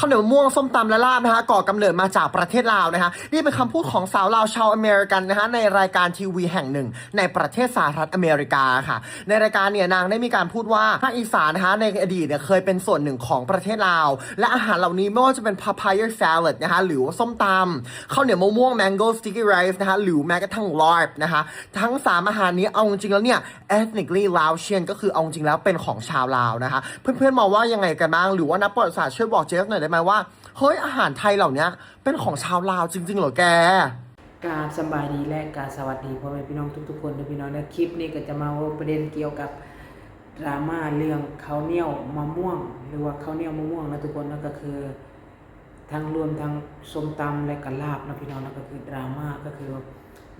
าวเหนียวมะม่วงส้มตำและลาบนะคะก่อกำเนิดมาจากประเทศลาวนะคะนี่เป็นคำพูดของสาวลาวชาวอเมริกันนะคะในรายการทีวีแห่งหนึ่งในประเทศสหรัฐอเมริกาค่ะในรายการเนี่ยนางได้มีการพูดว่าภาคอีสานนะคะในอดีตเนี่ยเคยเป็นส่วนหนึ่งของประเทศลาวและอาหารเหล่านี้ไม่ว่าจะเป็น papaya salad นะคะหรือว่าส้มตำข้าวเหนียวมะม่วง mango sticky rice นะคะหรือแม้กระทั่ง larb นะคะทั้ง3อาหารนี้เอาจริงๆแล้วเนี่ย ethnically Laotian ก็คือเอาจริงแล้วเป็นของชาวลาวนะคะเพื่อนๆมองว่ายังไงกันบ้างหรือว่านักประวัติศาสตร์ช่วยบอกเจฟหน่อยได้ไหมว่าเฮ้ยอาหารไทยเหล่านี้เป็นของชาวลาวจริงๆเหรอแกการสบายดีและการสวัสดีพ่อแม่พี่น้องทุกๆคนนะพี่น้องในคลิปนี้ก็จะมาว่าประเด็นเกี่ยวกับดราม่าเรื่องข้าวเหนียวมะม่วงหรือว่าข้าวเหนียวมะม่วงนะทุกคนนั่นก็คือทั้งรวมทั้งส้มตำและกะลาบนะพี่น้องนั่นก็คือดราม่าก็คือ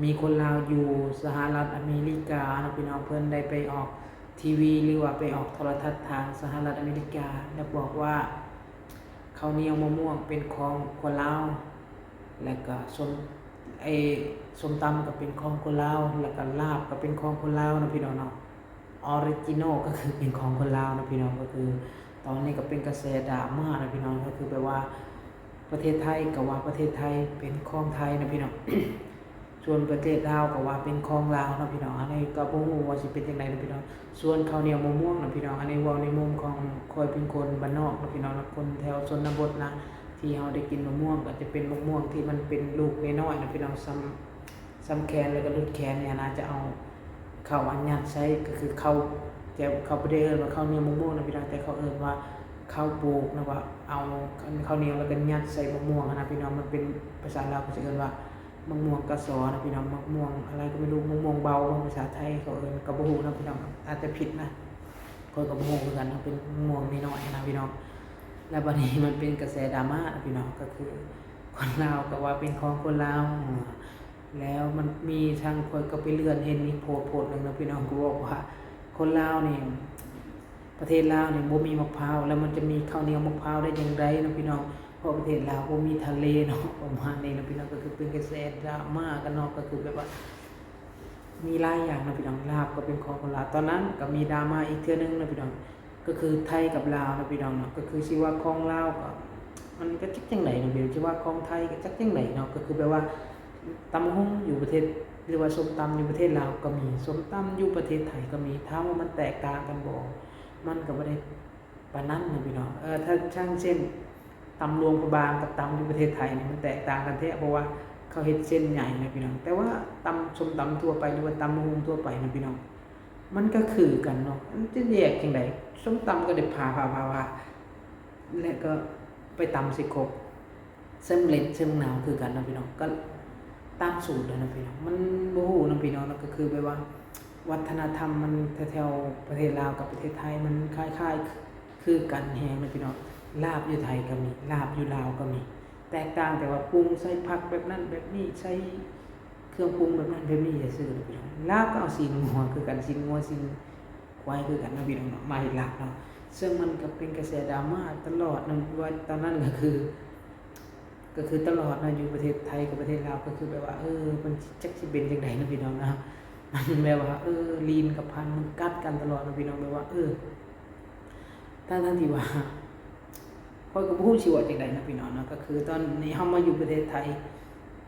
มีคนลาวอยู่สหรัฐอเมริกานะพี่น้องเพิ่นได้ไปออกทีวีหรือว่าไปออกโทรทัศน์ทางสหรัฐอเมริกาแล้วบอกว่าข้าวเหนียวมะม่วงเป็นของคนลาวและก็ส้มตำก็เป็นของคนลาวแล้วก็ลาบก็เป็นของคนลาวนะพี่น้องเนาะออริจินอลก็คือเป็นของคนลาวนะพี่น้องก็คือตอนนี้ก็เป็นกระแสดราม่านะพี่น้องก็คือแปลว่าประเทศไทยก็ว่าประเทศไทยเป็นของไทยนะพี่น้อง ส่วนประเทศลาวก็ว่าเป็นของลาวนะพี่น้องอันนี้ก็บ่ฮู้ว่าสิเป็นจังไดนะพี่น้องส่วนข้าวเหนียวมะม่วงนะพี่น้องอันนี้เว้าในมุมของคอยเป็นคนบ้านนอกนะพี่น้องนะคนแถวชนบทนะที่เฮาได้กินมะม่วงก็จะเป็นมะม่วงที่มันเป็นลูกน้อยๆนะพี่น้องซ้ำแขนแล้วก็ลุดแขนเนี่ยนะจะเอาข้าวอันยัดใช้ก็คือข้าวแต่เขาบ่ได้เอิ้นว่าข้าวเหนียวมะม่วงนะพี่น้องแต่เขาเอิ้นว่าข้าวโปกนะว่าเอาข้าวเหนียวแล้วก็ยัดใส่มะม่วงนะพี่น้องมันเป็นภาษาลาวเขาจะเอิ้นว่ามะม่วงกะสอนะพี่น้องมะม่วงอะไรก็ไม่รู้มะม่วงเบาภาษาไทยเขาเอิ้นก็บ่ฮู้นะพี่น้องอาจจะผิดนะคนก็บ่ฮู้คือกันนะเป็นมะม่วงน้อยๆนะพี่น้องแล้วบัดนี้มันเป็นกระแสดราม่าพี่น้องก็คือคนลาวก็ว่าเป็นของคนลาวแล้วมันมีทางคนก็ไปเลื่อนเห็นมีโพสต์นึงนะพี่น้องก็บอกว่าคนลาวนี่ประเทศลาวนี่บ่มีมะพร้าวแล้วมันจะมีข้าวเหนียวมะพร้าวได้อย่างไรนะพี่น้องเพราะประเทศลาวบ่มีทะเลเนาะประมาณนี้นะพี่น้องก็คือเป็นกระแสดราม่ากันเนาะก็คือแบบว่ามีหลายอย่างนะพี่น้องลาวก็เป็นของคนลาวตอนนั้นก็มีดราม่าอีกเทื่อนึงนะพี่น้องก็คือไทยกับลาวนะพี่น้องเนาะก็คือสิว่าของลาวก็มันก็จักจังได๋นะพี่น้องสิว่าของไทยก็จักจังได๋เนาะก็คือแปลว่าตำบักหุ่งอยู่ประเทศหรือว่าส้มตำอยู่ประเทศลาวก็มีส้มตำอยู่ประเทศไทยก็มีถามว่ามันแตกต่างกันบ่มันก็บ่ได้ปานนั้นนะพี่น้องถ้าช่างเช่นตำรวงพระบางกับตำอยู่ประเทศไทยนี่มันแตกต่างกันแท้เพราะว่าเขาเฮ็ดเส้นใหญ่นะพี่น้องแต่ว่าตำส้มตำทั่วไปหรือว่าตำบักหุ่งทั่วไปนะพี่น้องมันก็คือกันเนาะมันจะแยกจังได๋ส้มตำก็ได้ผ่าและก็ไปตำใส่ครกเส้นเล็กเส้นหนาวคือกันนะพี่น้องก็ตามสูตรเลยนะพี่น้องมันบ่ฮู้นะพี่น้องก็คือแบบว่าวัฒนธรรมมันแถวๆประเทศลาวกับประเทศไทยมันคล้ายๆคือกันแฮงนะพี่น้องลาบอยู่ไทยก็มีลาบอยู่ลาวก็มีแตกต่างแต่ว่าปรุงใส่ผักแบบนั้นแบบนี้ใส่เครื่องปรุงแบบนั้นแบบนี้ซื่อๆนะพี่น้องลาบก็เอาซีนงัวคือกันซีนงัวซีนควายคือกันนะพี่น้องมาเฮ็ดลาบเนาะซึ่งมันก็เป็นกระแสดราม่าตลอดนะว่าตอนนั้นก็คือตลอดนะอยู่ประเทศไทยกับประเทศลาวก็คือแบบว่ามันจักสิเป็นจังได๋นะพี่น้องนะมันแบบว่าลีนกับพันมันกัดกันตลอดนะพี่น้องแบบว่าทั้งที่ว่าข้อยก็บ่ฮู้สิว่าจังได๋นะพี่น้องนะก็คือตอนนี้เฮามาอยู่ประเทศไทย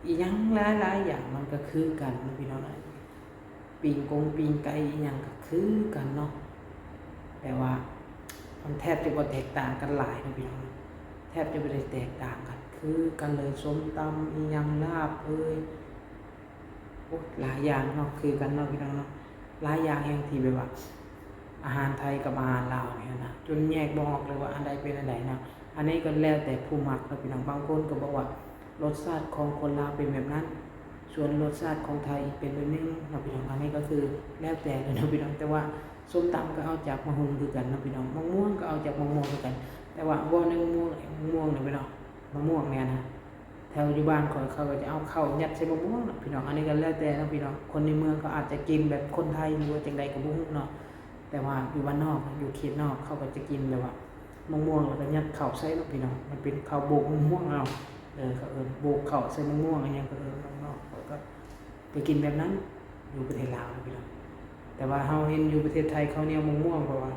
อีหยังหลายๆอย่างมันก็คือกันนะพี่น้องนะปีงไก่อีหยังก็คือกันเนาะแต่ว่ามันแทบจะบ่แตกต่างกันหลายนะพี่น้องแทบจะบ่ได้แตกต่างกันคือกันเลยส้มตำอีหยังลาบโอ้หลายอย่างเนาะคือกันเนาะพี่น้องเนาะหลายอย่างแห่งที่แบบว่าอาหารไทยกับอาหารลาวเนี่ยนะจนแยกบ่ออกเลยว่าอันใดเป็นอันใดนะอันนี้ก็แล้วแต่ผู้มักนะพี่น้องบางคนก็บอกว่ารสชาติของคนลาวเป็นแบบนั้นส่วนรสชาติของไทยเป็นแบบนึงนะพี่น้องอันนี้ก็คือแล้วแต่เลยนะพี่น้องแต่ว่าส้มตำก็เอาจากมะฮุงคือกันนะพี่น้องมะม่วงก็เอาจากมะม่วงคือกันแต่ว่าบ่นึงมะม่วงเนี่ยพี่น้องมะม่วงเนี่ยนะแถวอยู่บ้านเขาก็จะเอาข้าวยัดใส่มะม่วงนะพี่น้องอันนี้ก็แล้วแต่นะพี่น้องคนในเมืองก็อาจจะกินแบบคนไทยหรือว่าจังใดก็บ่ฮู้เนาะแต่ว่าอยู่บ้านนอกอยู่เขตนอกเขาก็จะกินแบบว่ามะม่วงแล้วก็ยัดข้าวใส่นะพี่น้องมันเป็นข้าวโบกมะม่วงเอาเขาโบกข้าวใส่มะม่วงอันนี้ก็นอกก็ไปกินแบบนั้นอยู่ประเทศลาวนะพี่น้องแต่ว่าเฮาเห็นอยู่ประเทศไทยเขาเนี่ยมะม่วงเพราะว่า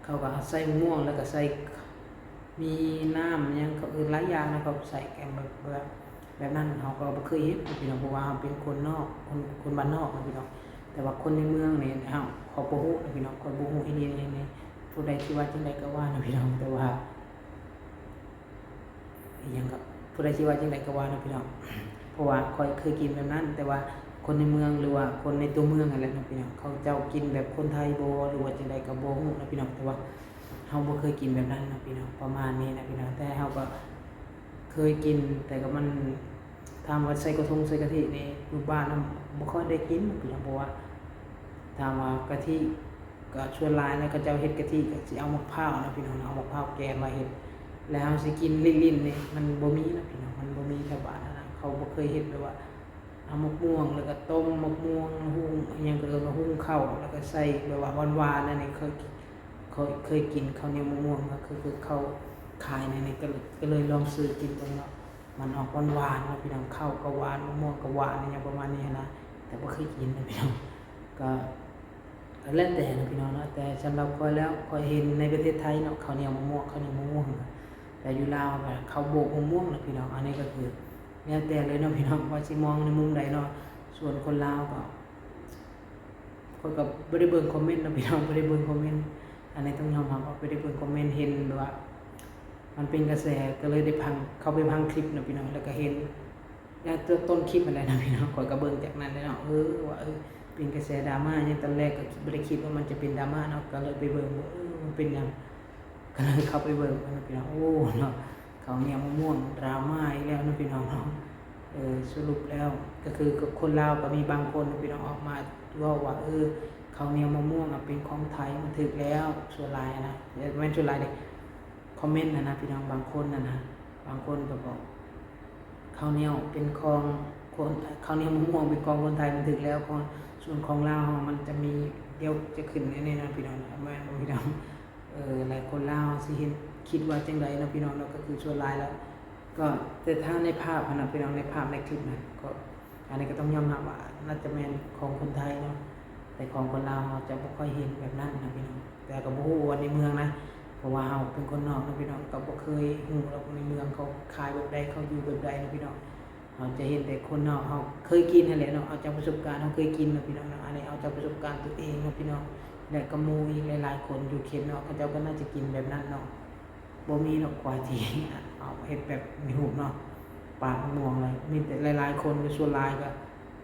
เขาก็ใส่มะม่วงแล้วก็ใส่ มีน้ำยังเขาอื่นหลายอย่างนะครับใส่แกงแบบนั้นเขาก็บ่เคยเห็นพี่น้องเพราะว่าเขาเป็นคนนอกคนบ้านนอกนะพี่น้องแต่ว่าคนในเมืองนี่เฮาเขาบ่ฮู้นะพี่น้องคนบ่ฮู้อีนี่ผู้ใดที่ว่าจังไดก็ว่านะพี่น้องแต่ว่าอีหยังก็ผู้ใดที่ว่าจังไดก็ว่านะพี่น้องเพราะว่าค่อยเคยกินแบบนั้น แต่ว่าคนในเมืองหรือว่าคนในตัวเมืองอะไรนะพี่น้องเขาเจ้ากินแบบคนไทยบ่หรือว่าจังไดก็บ่ฮู้นะพี่น้องแต่ว่าเฮาบ่เคยกินแบบนั้นนะพี่น้องประมาณนี้นะพี่น้องแต่เฮาก็เคยกินแต่ก็มันถามว่าใส่กระทงใส่กะทินี่อยู่บ้านนำบ่ค่อยได้กินพี่น้องเพราะว่าถามว่ากะทิก็ชวนหลายแล้วก็เจ้าเฮ็ดกะทิก็สิเอามะพร้าวนะพี่น้องเอามะพร้าวแกงมาเฮ็ดแล้วเฮาสิกินลิ้นๆนี่มันบ่มีนะพี่น้องมันบ่มีแถวบ้านนะเขาบ่เคยเฮ็ดเลยว่าเอามะม่วงแล้วก็ต้มมะม่วงหุงอิหยังก็เอิ้นว่าหุงข้าวแล้วก็ใส่แบบว่าหวานๆนั่นนี่เคยกินข้าวเหนียวมะม่วงก็คือเขาขายในนี้ก็เลยลองซื้อกินตรงเนาะมันออกหวานๆนะพี่น้องข้าวก็หวานมะม่วงก็หวานอย่างประมาณนี้นะแต่บ่เคยกินนะพี่น้องก็แล้วแต่นะพี่น้องเนาะแต่สำหรับข้อยแล้วข้อยเห็นในประเทศไทยเนาะข้าวเหนียวมะม่วงแต่อยู่ลาวแบบข้าวโบกมะม่วงนะพี่น้องอันนี้ก็คือแล้วแต่เลยเนาะพี่น้องว่าสิมองในมุมใดเนาะส่วนคนลาวก็ข้อยก็บ่ได้เบิ่งคอมเมนต์นะพี่น้องบ่ได้เบิ่งคอมเมนต์อันนี้ต้องยอมรับว่าบ่ได้เบิ่งคอมเมนต์เห็นว่ามันเป็นกระแสก็เลยได้เข้าไปพังคลิปนะพี่น้องแล้วก็เห็นแล้วต้นคลิปอะไรนะพี่น้องข้อยก็เบิ่งจากนั้นเลยเนาะว่าเป็นกระแสดราม่าอย่างตอนแรกก็บ่ได้คิดว่ามันจะเป็นดราม่าเนาะก็เลยไปเบิ่งว่ามันเป็นหยังก็เลยเข้าไปเบิ่งนะพี่น้องโอ้เนาะเขาเนี่ยมะม่วงดราม่าอีกแล้วนะพี่น้องเนาะสรุปแล้วก็คือคนลาวก็มีบางคนพี่น้องออกมาว่าเขาเนี่ยมะม่วงเป็นของไทยมันถึกแล้วส่วนหลายนะไม่ส่วนหลายเด้คอมเมนต์นะพี่น้องบางคนนะบางคนก็บอกข้าวเหนียวเป็นของคนข้าวเหนียวมะม่วงเป็นของคนไทยมันถึกแล้วของส่วนของลาวมันจะมีเดี๋ยวจะขึ้นแน่ๆนะพี่น้องแม่พี่น้องหลายคนลาวสิเห็นคิดว่าจังไดนะพี่น้องแล้วก็คือส่วนหลายแล้วก็แต่ถ้าในภาพนะพี่น้องในภาพในคลิปนะก็อันนี้ก็ต้องยอมรับว่าน่าจะเป็นของคนไทยเนาะแต่ของคนลาวเราจะไม่ค่อยเห็นแบบนั้นนะพี่น้องแต่ก็บ่ฮู้ว่าในเมืองนะเพราะว่าเราเป็นคนนอกนะพี่น้องก็บ่เคยฮู้ว่าในเมืองเขาขายแบบใดเขาอยู่แบบใดนะพี่น้องเราจะเห็นแต่คนนอกเขาเคยกินนั่นแหละเนาะเอาจากประสบการณ์เขาเคยกินนะพี่น้องอันนี้เอาจากประสบการณ์ตัวเองนะพี่น้องและก็หมู่อีกหลายๆคนอยู่เขตเนาะเขาเจ้าก็น่าจะกินแบบนั้นเนาะบ่มีดอกกว่าที่เอาเฮ็ดแบบมีรูปเนาะปาดม่วงเลยมีแต่หลายๆคนส่วนหลายก็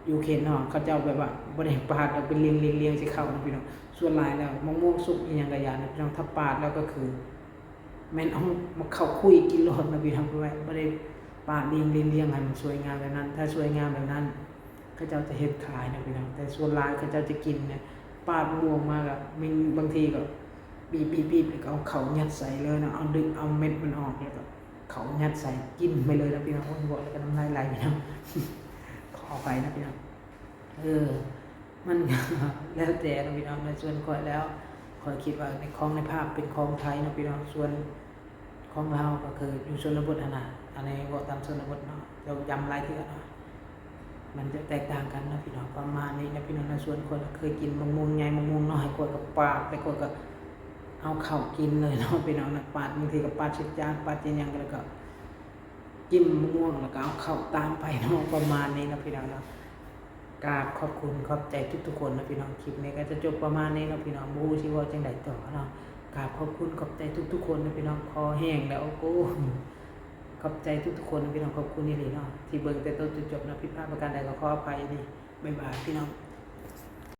อยู่เขตเนาะเขาเจ้าแบบว่าบ่ได้ปาดแล้วเป็นเรียงๆสิเข้านะพี่น้องส่วนหลายแล้วมะม่วงสุกอีหยังก็อย่างนะพี่น้องถ้าปาดแล้วก็คือแม่นเอามาเข้าคุยกินรสนะพี่น้องบ่ได้ปาดเรียงให้มันสวยงามแบบนั้นถ้าสวยงามแบบนั้นเขาเจ้าจะเฮ็ดขายนะพี่น้องแต่ส่วนหลายเขาเจ้าจะกินเนี่ยปาดม่วงมาก็มีบางทีก็บีบแล้วก็เอาเขายัดใส่เลยนะเอาดึงเอาเม็ดมันออกแล้วก็เขายัดใส่กินไปเลยนะพี่น้องบอกแล้วก็น้ำลายไหลพี่น้องขอไปนะพี่น้องมันแล้วแต่นะพี่น้องในส่วนข้อยแล้วข้อยคิดว่าในของในภาพเป็นของไทยนะพี่น้องส่วนของเราก็คืออยู่ชนบทนะอันนี้บอกตามชนบทเนาะเรายำหลายเทื่อเนาะมันจะแตกต่างกันนะพี่น้องประมาณนี้นะพี่น้องในส่วนคนเคยกินมะม่วงใหญ่มะม่วงน้อยคนกับปากแต่คนกับเอาเข่ากินเลยเนาะพี่น้องนะปาดบางทีกับปาดชิดจานปาดเจียงแล้วก็จิ้มมะม่วงแล้วก็เอาเข่าตามไปเนาะประมาณนี้นะพี่น้องเนาะกราบขอบคุณขอบใจทุกคนนะพี่น้องคลิปนี้ก็จะจบประมาณนี้นะพี่น้องบูชิว่าจังไดต่อเนาะกราบขอบคุณขอบใจทุกคนนะพี่น้องคอแห้งแล้วโอ้ขอบใจทุกคนนะพี่น้องขอบคุณนี่เลยเนาะที่เบิ่งแต่ต้นจนจบนะผิดพลาดประการใดก็ขออภัยนี่บ๊ายบายพี่น้อง